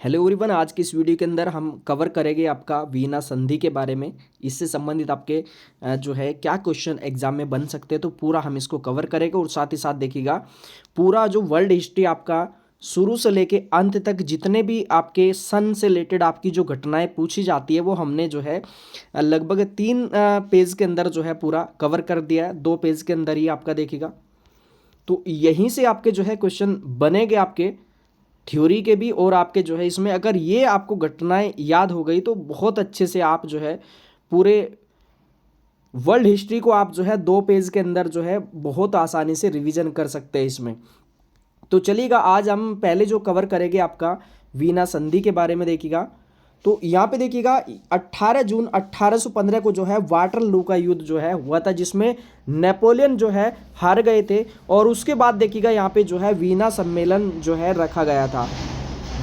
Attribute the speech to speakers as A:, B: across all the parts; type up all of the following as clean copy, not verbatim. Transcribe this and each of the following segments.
A: Hello everyone, आज की इस वीडियो के अंदर हम कवर करेंगे आपका वीना संधि के बारे में। इससे संबंधित आपके जो है क्या क्वेश्चन एग्जाम में बन सकते हैं, तो पूरा हम इसको कवर करेंगे। और साथ ही साथ देखिएगा पूरा जो वर्ल्ड हिस्ट्री आपका शुरू से लेके अंत तक जितने भी आपके सन से रिलेटेड आपकी जो घटनाएं पूछी जाती है वो हमने जो है लगभग 3 पेज के अंदर जो है पूरा कवर कर दिया है। 2 पेज के अंदर ही आपका देखिएगा, तो यहीं से आपके जो है क्वेश्चन बनेंगे आपके थ्योरी के भी। और आपके जो है इसमें अगर ये आपको घटनाएं याद हो गई तो बहुत अच्छे से आप जो है पूरे वर्ल्ड हिस्ट्री को आप जो है 2 पेज के अंदर जो है बहुत आसानी से रिवीजन कर सकते हैं इसमें। तो चलिएगा, आज हम पहले जो कवर करेंगे आपका वीना संधि के बारे में देखिएगा। तो यहाँ पे देखिएगा 18 जून 1815 को जो है वाटरलू का युद्ध जो है हुआ था, जिसमें नेपोलियन जो है हार गए थे। और उसके बाद देखिएगा यहाँ पे जो है वीना सम्मेलन जो है रखा गया था।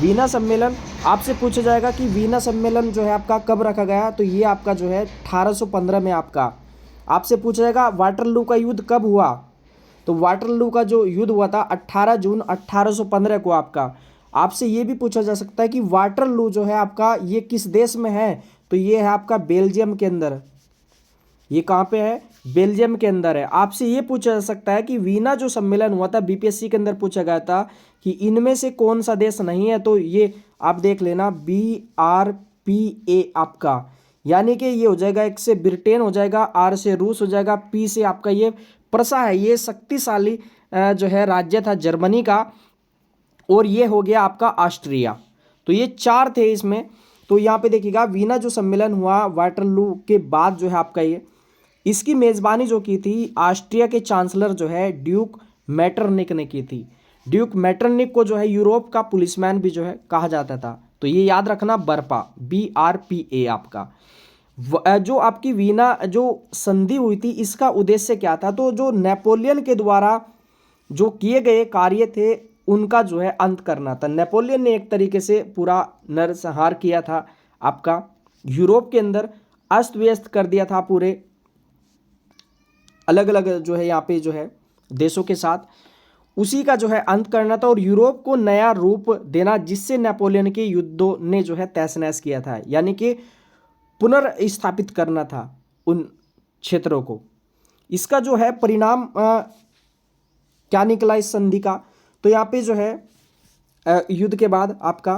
A: वीना सम्मेलन आपसे पूछा जाएगा कि वीना सम्मेलन जो है आपका कब रखा गया, तो ये आपका जो है 1815 में आपसे पूछा जाएगा वाटरलू का युद्ध कब हुआ। तो वाटरलू का जो युद्ध हुआ था 18 जून 1815 को आपसे ये भी पूछा जा सकता है कि वाटरलू जो है आपका ये किस देश में है, तो ये है आपका बेल्जियम के अंदर। ये कहाँ पे है? बेल्जियम के अंदर है। आपसे ये पूछा जा सकता है कि वीना जो सम्मेलन हुआ था बीपीएससी के अंदर पूछा गया था कि इनमें से कौन सा देश नहीं है, तो ये आप देख लेना BRPA आपका, यानी कि ये हो जाएगा, एक से ब्रिटेन हो जाएगा, R से रूस हो जाएगा, P से आपका ये प्रसा है, ये शक्तिशाली जो है राज्य था जर्मनी का, और ये हो गया आपका ऑस्ट्रिया। तो ये 4 थे इसमें। तो यहाँ पे देखिएगा वीना जो सम्मेलन हुआ वाटरलू के बाद जो है आपका ये इसकी मेज़बानी जो की थी ऑस्ट्रिया के चांसलर जो है ड्यूक मेटरनिक ने की थी। ड्यूक मेटरनिक को जो है यूरोप का पुलिसमैन भी जो है कहा जाता था। तो ये याद रखना, बर्पा BRPA आपका। जो आपकी वीना जो संधि हुई थी इसका उद्देश्य क्या था, तो जो नेपोलियन के द्वारा जो किए गए कार्य थे उनका जो है अंत करना था। नेपोलियन ने एक तरीके से पूरा नरसंहार किया था आपका, यूरोप के अंदर अस्त व्यस्त कर दिया था पूरे अलग अलग जो है यहाँ पे जो है देशों के साथ। उसी का जो है अंत करना था और यूरोप को नया रूप देना, जिससे नेपोलियन के युद्धों ने जो है तहस नहस किया था, यानी कि पुनर्स्थापित करना था उन क्षेत्रों को। इसका जो है परिणाम क्या निकला इस संधि का, तो यहाँ पे जो है युद्ध के बाद आपका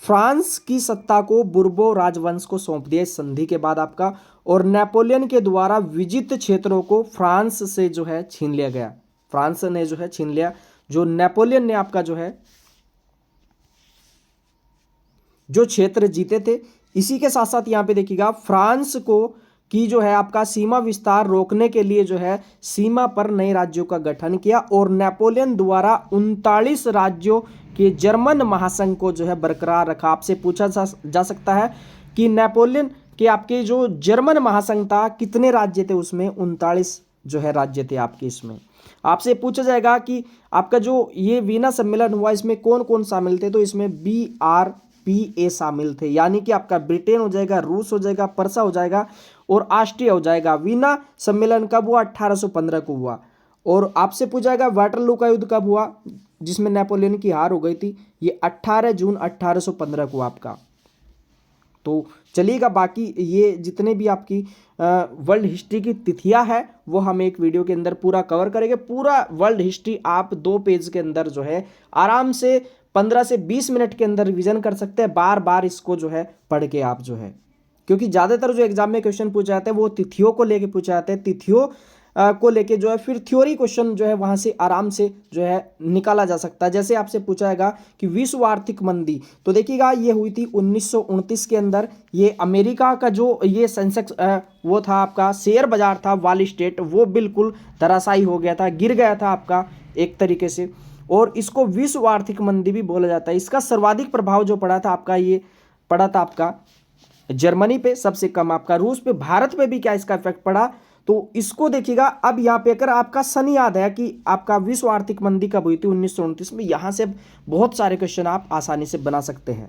A: फ्रांस की सत्ता को बुर्बो राजवंश को सौंप दिया इस संधि के बाद आपका, और नेपोलियन के द्वारा विजित क्षेत्रों को फ्रांस से जो है छीन लिया गया। फ्रांस ने जो है छीन लिया, जो नेपोलियन ने आपका जो है जो क्षेत्र जीते थे। इसी के साथ साथ यहाँ पे देखिएगा फ्रांस को की जो है आपका सीमा विस्तार रोकने के लिए जो है सीमा पर नए राज्यों का गठन किया, और नेपोलियन द्वारा 39 राज्यों के जर्मन महासंघ को जो है बरकरार रखा। आपसे पूछा जा सकता है कि नेपोलियन के आपके जो जर्मन महासंघ था कितने राज्य थे, उसमें 39 जो है राज्य थे आपके। इसमें आपसे पूछा जाएगा कि आपका जो ये वीना सम्मेलन हुआ इसमें कौन कौन शामिल थे, तो इसमें BRPA शामिल थे, यानी कि आपका ब्रिटेन हो जाएगा, रूस हो जाएगा, परसा हो जाएगा और ऑस्ट्रिया हो जाएगा। वीना सम्मेलन कब हुआ? 1815 को हुआ। और आपसे पूछा जाएगा वाटरलू का युद्ध कब हुआ, जिसमें नेपोलियन की हार हो गई थी, ये 18 जून 1815 को आपका। तो चलिएगा, बाकी ये जितने भी आपकी वर्ल्ड हिस्ट्री की तिथियां हैं वो हम एक वीडियो के अंदर पूरा कवर करेंगे। पूरा वर्ल्ड हिस्ट्री आप 2 पेज के अंदर जो है आराम से 15 से 20 मिनट के अंदर रिवीजन कर सकते हैं, बार बार इसको जो है पढ़ के आप जो है, क्योंकि ज़्यादातर जो एग्जाम में क्वेश्चन पूछे जाते हैं वो तिथियों को लेके पूछे जाते हैं। तिथियों को लेके जो है फिर थ्योरी क्वेश्चन जो है वहाँ से आराम से जो है निकाला जा सकता है। जैसे आपसे पूछा जाएगा कि विश्व आर्थिक मंदी, तो देखिएगा ये हुई थी 1929 के अंदर। ये अमेरिका का जो ये सेंसेक्स वो था आपका शेयर बाजार था वॉल स्ट्रीट, वो बिल्कुल धराशायी हो गया था, गिर गया था आपका एक तरीके से, और इसको विश्व आर्थिक मंदी भी बोला जाता है। इसका सर्वाधिक प्रभाव जो पड़ा था आपका, ये पड़ा था आपका जर्मनी पे, सबसे कम आपका रूस पे, भारत पे भी क्या इसका इफेक्ट पड़ा। तो इसको देखिएगा। अब यहाँ पे अगर आपका सन याद है कि आपका विश्व आर्थिक मंदी कब हुई थी 1929 में, यहाँ से बहुत सारे क्वेश्चन आप आसानी से बना सकते हैं।